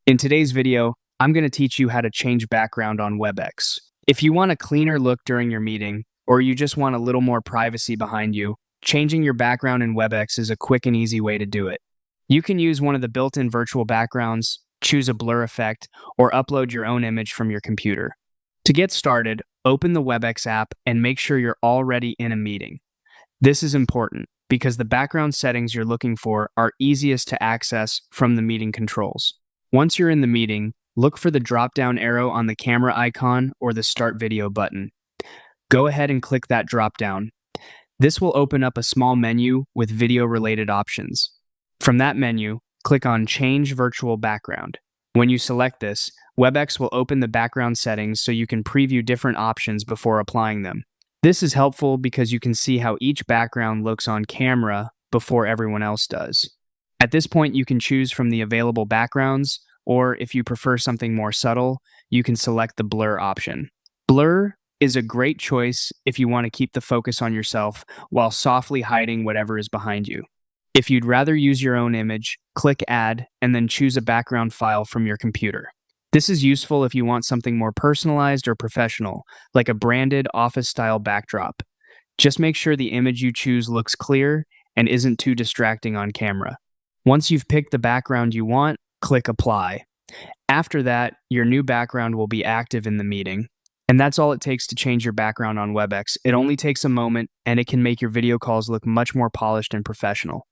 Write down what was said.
In today's video, I'm going to teach you how to change background on Webex. If you want a cleaner look during your meeting, or you just want a little more privacy behind you, changing your background in Webex is a quick and easy way to do it. You can use one of the built-in virtual backgrounds, choose a blur effect, or upload your own image from your computer. To get started, open the Webex app and make sure you're already in a meeting. This is important because the background settings you're looking for are easiest to access from the meeting controls. Once you're in the meeting, look for the drop-down arrow on the camera icon or the Start Video button. Go ahead and click that drop-down. This will open up a small menu with video-related options. From that menu, click on Change Virtual Background. When you select this, Webex will open the background settings so you can preview different options before applying them. This is helpful because you can see how each background looks on camera before everyone else does. At this point, you can choose from the available backgrounds, or if you prefer something more subtle, you can select the blur option. Blur is a great choice if you want to keep the focus on yourself while softly hiding whatever is behind you. If you'd rather use your own image, click Add and then choose a background file from your computer. This is useful if you want something more personalized or professional, like a branded office-style backdrop. Just make sure the image you choose looks clear and isn't too distracting on camera. Once you've picked the background you want, click Apply. After that, your new background will be active in the meeting. And that's all it takes to change your background on Webex. It only takes a moment, and it can make your video calls look much more polished and professional.